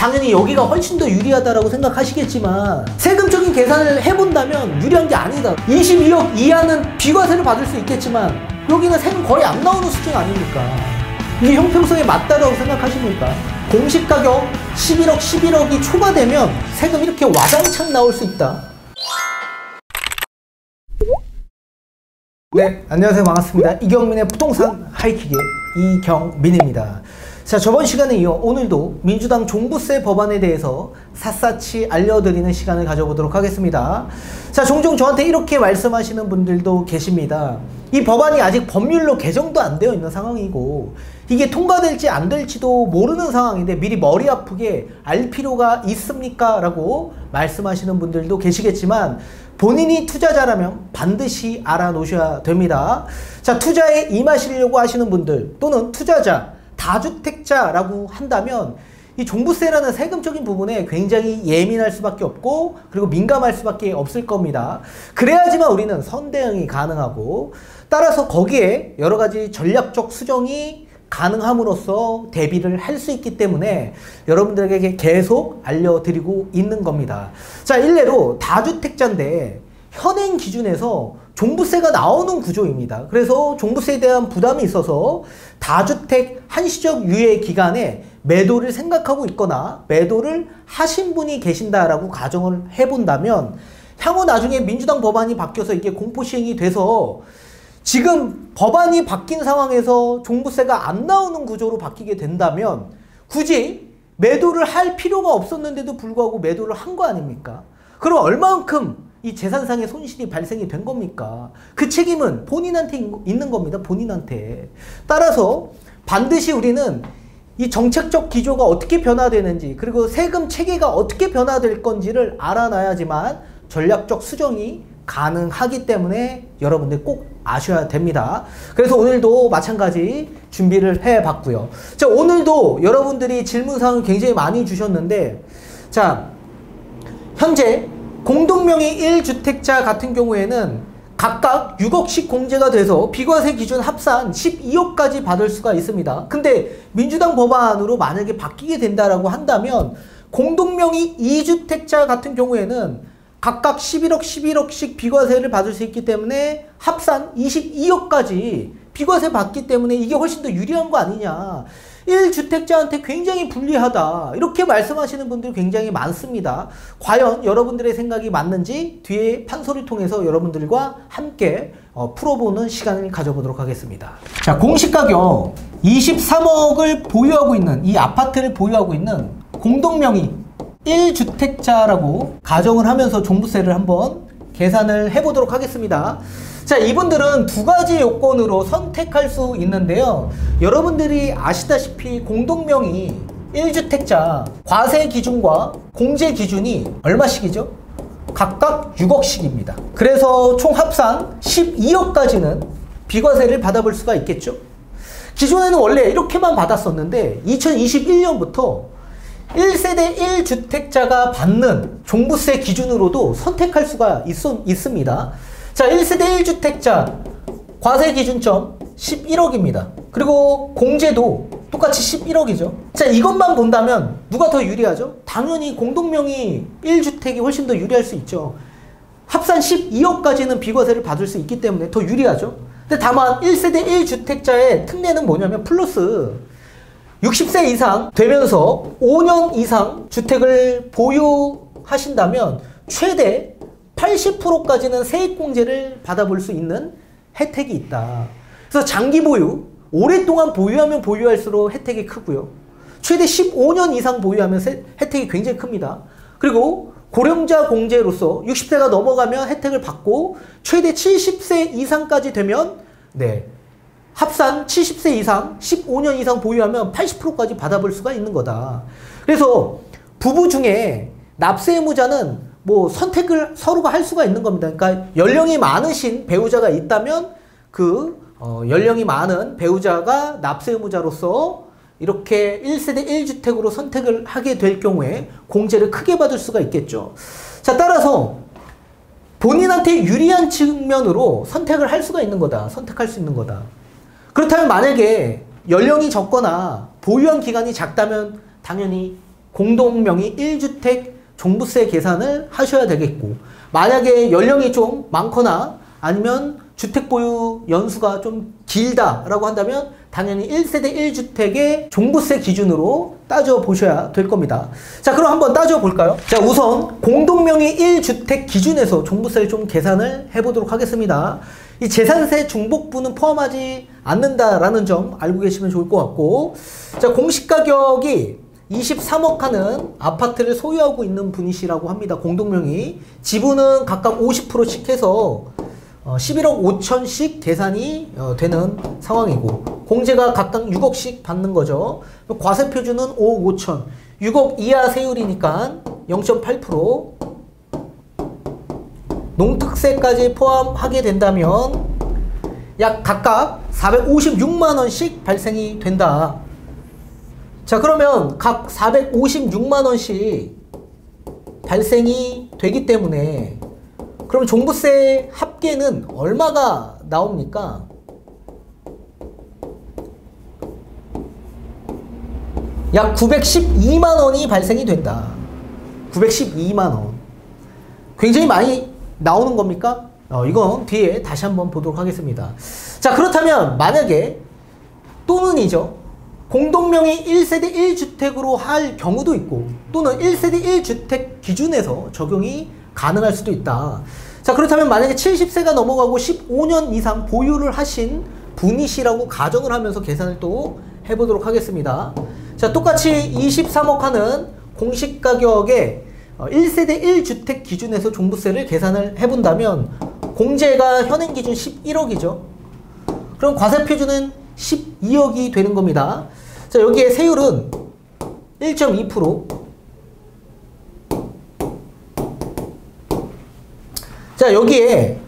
당연히 여기가 훨씬 더 유리하다라고 생각하시겠지만 세금적인 계산을 해본다면 유리한 게 아니다. 22억 이하는 비과세를 받을 수 있겠지만 여기는 세금 거의 안 나오는 수준 아닙니까? 이게 형평성에 맞다라고 생각하십니까? 공시가격 11억, 11억이 초과되면 세금 이렇게 와장창 나올 수 있다. 네, 안녕하세요. 반갑습니다. 이경민의 부동산 하이킥의 이경민입니다. 자, 저번 시간에 이어 오늘도 민주당 종부세 법안에 대해서 샅샅이 알려드리는 시간을 가져보도록 하겠습니다. 자, 종종 저한테 이렇게 말씀하시는 분들도 계십니다. 이 법안이 아직 법률로 개정도 안 되어 있는 상황이고 이게 통과될지 안 될지도 모르는 상황인데 미리 머리 아프게 알 필요가 있습니까? 라고 말씀하시는 분들도 계시겠지만 본인이 투자자라면 반드시 알아놓으셔야 됩니다. 자, 투자에 임하시려고 하시는 분들 또는 투자자, 다주택자라고 한다면 이 종부세라는 세금적인 부분에 굉장히 예민할 수밖에 없고 그리고 민감할 수밖에 없을 겁니다. 그래야지만 우리는 선대응이 가능하고 따라서 거기에 여러 가지 전략적 수정이 가능함으로써 대비를 할 수 있기 때문에 여러분들에게 계속 알려드리고 있는 겁니다. 자, 일례로 다주택자인데 현행 기준에서 종부세가 나오는 구조입니다. 그래서 종부세에 대한 부담이 있어서 다주택 한시적 유예 기간에 매도를 생각하고 있거나 매도를 하신 분이 계신다라고 가정을 해본다면 향후 나중에 민주당 법안이 바뀌어서 이게 공포시행이 돼서 지금 법안이 바뀐 상황에서 종부세가 안 나오는 구조로 바뀌게 된다면 굳이 매도를 할 필요가 없었는데도 불구하고 매도를 한 거 아닙니까? 그럼 얼마만큼 이 재산상의 손실이 발생이 된 겁니까? 그 책임은 본인한테 있는 겁니다. 본인한테. 따라서 반드시 우리는 이 정책적 기조가 어떻게 변화되는지 그리고 세금 체계가 어떻게 변화될 건지를 알아놔야지만 전략적 수정이 가능하기 때문에 여러분들 꼭 아셔야 됩니다. 그래서 오늘도 마찬가지 준비를 해봤고요. 자, 오늘도 여러분들이 질문사항을 굉장히 많이 주셨는데 자, 현재 공동명의 1주택자 같은 경우에는 각각 6억씩 공제가 돼서 비과세 기준 합산 12억까지 받을 수가 있습니다. 근데 민주당 법안으로 만약에 바뀌게 된다라고 한다면 공동명의 2주택자 같은 경우에는 각각 11억, 11억씩 비과세를 받을 수 있기 때문에 합산 22억까지 비과세 받기 때문에 이게 훨씬 더 유리한 거 아니냐. 1주택자한테 굉장히 불리하다. 이렇게 말씀하시는 분들이 굉장히 많습니다. 과연 여러분들의 생각이 맞는지 뒤에 판소리를 통해서 여러분들과 함께 풀어보는 시간을 가져보도록 하겠습니다. 자, 공시가격 23억을 보유하고 있는 이 아파트를 보유하고 있는 공동명의 1주택자라고 가정을 하면서 종부세를 한번 계산을 해보도록 하겠습니다. 자, 이분들은 두 가지 요건으로 선택할 수 있는데요. 여러분들이 아시다시피 공동명의 1주택자 과세 기준과 공제 기준이 얼마씩이죠? 각각 6억씩입니다. 그래서 총 합산 12억까지는 비과세를 받아볼 수가 있겠죠. 기존에는 원래 이렇게만 받았었는데 2021년부터 1세대 1주택자가 받는 종부세 기준으로도 선택할 수가 있습니다. 자, 1세대 1주택자 과세 기준점 11억입니다. 그리고 공제도 똑같이 11억이죠. 자, 이것만 본다면 누가 더 유리하죠? 당연히 공동명의 1주택이 훨씬 더 유리할 수 있죠. 합산 12억까지는 비과세를 받을 수 있기 때문에 더 유리하죠. 근데 다만 1세대 1주택자의 특례는 뭐냐면 플러스 60세 이상 되면서 5년 이상 주택을 보유하신다면 최대 80%까지는 세액공제를 받아볼 수 있는 혜택이 있다. 그래서 장기 보유, 오랫동안 보유하면 보유할수록 혜택이 크고요. 최대 15년 이상 보유하면 혜택이 굉장히 큽니다. 그리고 고령자 공제로서 60세가 넘어가면 혜택을 받고 최대 70세 이상까지 되면 합산 70세 이상, 15년 이상 보유하면 80%까지 받아볼 수가 있는 거다. 그래서 부부 중에 납세 의무자는 뭐 선택을 서로가 할 수가 있는 겁니다. 그러니까 연령이 많으신 배우자가 있다면 그 연령이 많은 배우자가 납세 의무자로서 이렇게 1세대 1주택으로 선택을 하게 될 경우에 공제를 크게 받을 수가 있겠죠. 자, 따라서 본인한테 유리한 측면으로 선택을 할 수가 있는 거다. 선택할 수 있는 거다. 그렇다면 만약에 연령이 적거나 보유한 기간이 작다면 당연히 공동명의 1주택 종부세 계산을 하셔야 되겠고, 만약에 연령이 좀 많거나 아니면 주택 보유 연수가 좀 길다라고 한다면 당연히 1세대 1주택의 종부세 기준으로 따져보셔야 될 겁니다. 자, 그럼 한번 따져볼까요? 자, 우선 공동명의 1주택 기준에서 종부세를 좀 계산을 해보도록 하겠습니다. 이 재산세 중복부는 포함하지 않는다라는 점 알고 계시면 좋을 것 같고, 자, 공시가격이 23억 하는 아파트를 소유하고 있는 분이시라고 합니다. 공동명의. 지분은 각각 50%씩 해서 11억 5천씩 계산이 되는 상황이고, 공제가 각각 6억씩 받는 거죠. 과세표준은 5억 5천, 6억 이하 세율이니까 0.8%, 농특세까지 포함하게 된다면 약 각각 456만원씩 발생이 된다. 자, 그러면 각 456만원씩 발생이 되기 때문에 그럼 종부세 합계는 얼마가 나옵니까? 약 912만원이 발생이 된다. 912만원. 굉장히 많이 나오는 겁니까? 이건 뒤에 다시 한번 보도록 하겠습니다. 자, 그렇다면 만약에 또는이죠. 공동명의 1세대 1주택으로 할 경우도 있고, 또는 1세대 1주택 기준에서 적용이 가능할 수도 있다. 자, 그렇다면 만약에 70세가 넘어가고 15년 이상 보유를 하신 분이시라고 가정을 하면서 계산을 또 해보도록 하겠습니다. 자, 똑같이 23억 하는 공시가격에 1세대 1주택 기준에서 종부세를 계산을 해본다면 공제가 현행 기준 11억이죠. 그럼 과세표준은 12억이 되는 겁니다. 자, 여기에 세율은 1.2%. 자, 여기에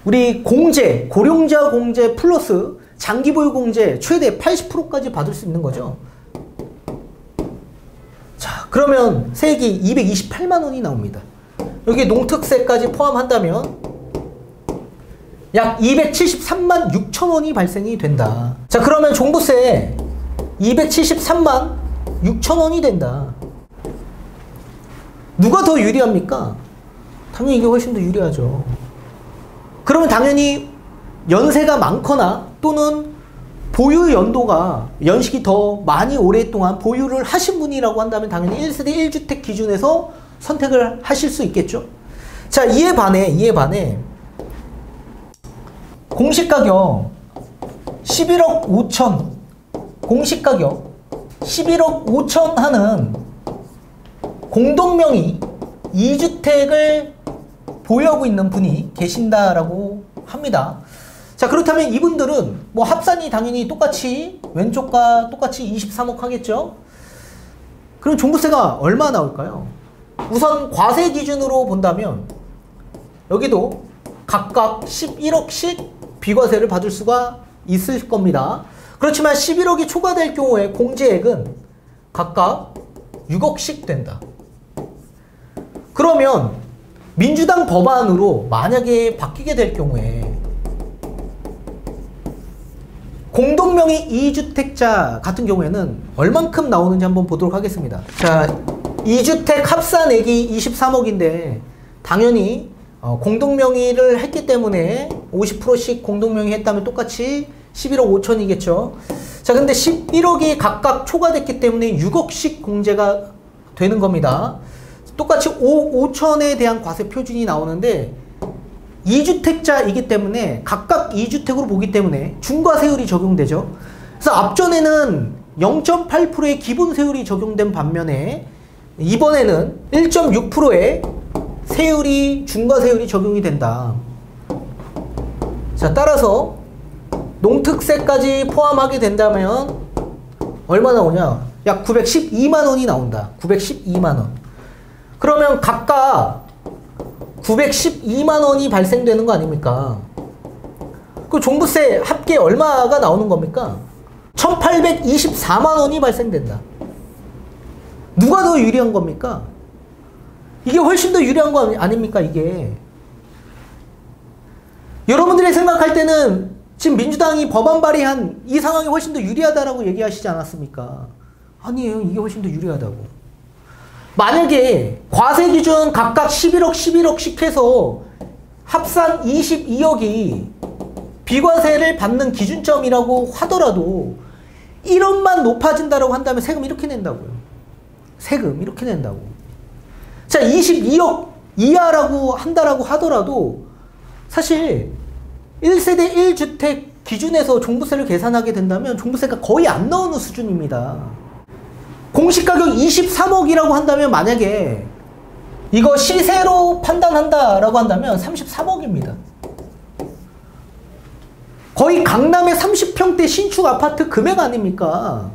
우리 공제, 고령자 공제 플러스 장기보유 공제 최대 80%까지 받을 수 있는 거죠. 자, 그러면 세액이 228만원이 나옵니다. 여기 농특세까지 포함한다면 약 273만 6천원이 발생이 된다. 자, 그러면 종부세 273만 6천원이 된다. 누가 더 유리합니까? 당연히 이게 훨씬 더 유리하죠. 그러면 당연히 연세가 많거나 또는 보유 연도가 연식이 더 많이 오랫동안 보유를 하신 분이라고 한다면 당연히 1세대 1주택 기준에서 선택을 하실 수 있겠죠. 자, 이에 반해 공시가격 11억 5천, 공시가격 11억 5천 하는 공동명의 2주택을 보유하고 있는 분이 계신다라고 합니다. 자, 그렇다면 이분들은 뭐 합산이 당연히 똑같이 왼쪽과 똑같이 23억 하겠죠. 그럼 종부세가 얼마 나올까요? 우선 과세 기준으로 본다면 여기도 각각 11억씩 비과세를 받을 수가 있을 겁니다. 그렇지만 11억이 초과될 경우에 공제액은 각각 6억씩 된다. 그러면 민주당 법안으로 만약에 바뀌게 될 경우에 공동명의 2주택자 같은 경우에는 얼만큼 나오는지 한번 보도록 하겠습니다. 자, 2주택 합산액이 23억인데 당연히 공동명의를 했기 때문에 50%씩 공동명의 했다면 똑같이 11억 5천이겠죠. 자, 근데 11억이 각각 초과됐기 때문에 6억씩 공제가 되는 겁니다. 똑같이 5억 5천에 대한 과세 표준이 나오는데 2주택자이기 때문에 각각 2주택으로 보기 때문에 중과세율이 적용되죠. 그래서 앞전에는 0.8%의 기본세율이 적용된 반면에 이번에는 1.6%의 세율이 중과세율이 적용이 된다. 자, 따라서 농특세까지 포함하게 된다면 얼마 나오냐? 약 912만원이 나온다. 912만원. 그러면 각각 912만원이 발생되는 거 아닙니까? 그 종부세 합계 얼마가 나오는 겁니까? 1824만원이 발생된다. 누가 더 유리한 겁니까? 이게 훨씬 더 유리한 거 아닙니까, 이게? 여러분들이 생각할 때는 지금 민주당이 법안 발의한 이 상황이 훨씬 더 유리하다라고 얘기하시지 않았습니까? 아니에요. 이게 훨씬 더 유리하다고. 만약에 과세 기준 각각 11억, 11억씩 해서 합산 22억이 비과세를 받는 기준점이라고 하더라도 1억만 높아진다고 한다면 세금 이렇게 낸다고요. 세금 이렇게 낸다고. 자, 22억 이하라고 한다라고 하더라도 사실 1세대 1주택 기준에서 종부세를 계산하게 된다면 종부세가 거의 안 나오는 수준입니다. 공시가격 23억이라고 한다면 만약에 이거 시세로 판단한다라고 한다면 33억입니다. 거의 강남의 30평대 신축 아파트 금액 아닙니까?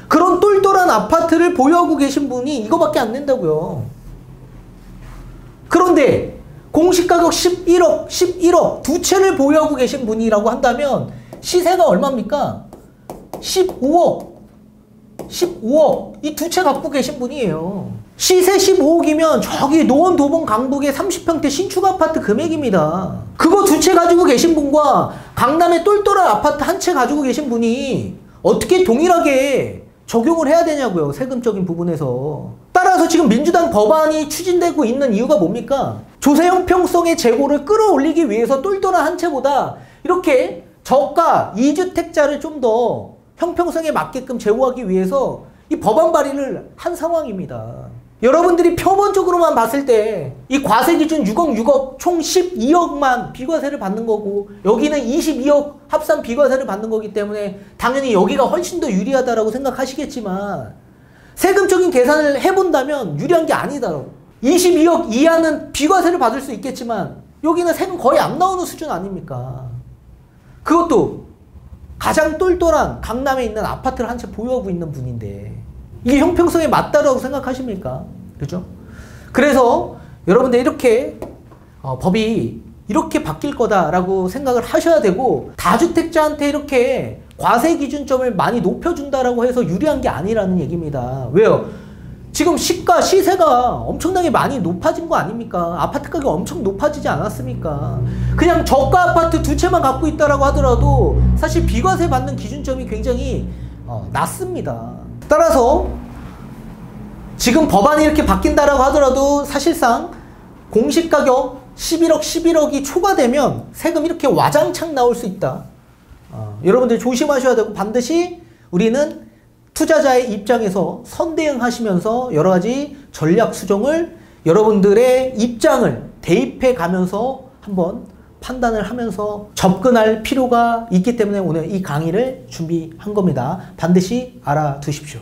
그런 똘똘한 아파트를 보유하고 계신 분이 이거밖에 안 낸다고요. 그런데 공시가격 11억, 11억 두 채를 보유하고 계신 분이라고 한다면 시세가 얼마입니까? 15억. 15억. 이 두 채 갖고 계신 분이에요. 시세 15억이면 저기 노원 도봉 강북의 30평대 신축 아파트 금액입니다. 그거 두 채 가지고 계신 분과 강남의 똘똘한 아파트 한 채 가지고 계신 분이 어떻게 동일하게 적용을 해야 되냐고요. 세금적인 부분에서. 따라서 지금 민주당 법안이 추진되고 있는 이유가 뭡니까? 조세 형평성의 재고를 끌어올리기 위해서 똘똘한 한 채보다 이렇게 저가 2주택자를 좀 더 형평성에 맞게끔 제고하기 위해서 이 법안 발의를 한 상황입니다. 여러분들이 표면적으로만 봤을 때 이 과세 기준 6억 6억 총 12억만 비과세를 받는 거고 여기는 22억 합산 비과세를 받는 거기 때문에 당연히 여기가 훨씬 더 유리하다라고 생각하시겠지만 세금적인 계산을 해본다면 유리한 게 아니다라고. 22억 이하는 비과세를 받을 수 있겠지만 여기는 세금 거의 안 나오는 수준 아닙니까? 그것도 가장 똘똘한 강남에 있는 아파트를 한 채 보유하고 있는 분인데 이게 형평성에 맞다라고 생각하십니까? 그죠? 그래서 여러분들 이렇게 법이 이렇게 바뀔 거다라고 생각을 하셔야 되고 다주택자한테 이렇게 과세 기준점을 많이 높여준다라고 해서 유리한 게 아니라는 얘기입니다. 왜요? 지금 시가 시세가 엄청나게 많이 높아진 거 아닙니까? 아파트 가격 엄청 높아지지 않았습니까? 그냥 저가 아파트 두 채만 갖고 있다라고 하더라도 사실 비과세 받는 기준점이 굉장히 낮습니다. 따라서 지금 법안이 이렇게 바뀐다라고 하더라도 사실상 공시가격 11억, 11억이 초과되면 세금 이렇게 와장창 나올 수 있다. 여러분들 조심하셔야 되고 반드시 우리는 투자자의 입장에서 선대응하시면서 여러 가지 전략 수정을 여러분들의 입장을 대입해 가면서 한번 판단을 하면서 접근할 필요가 있기 때문에 오늘 이 강의를 준비한 겁니다. 반드시 알아두십시오.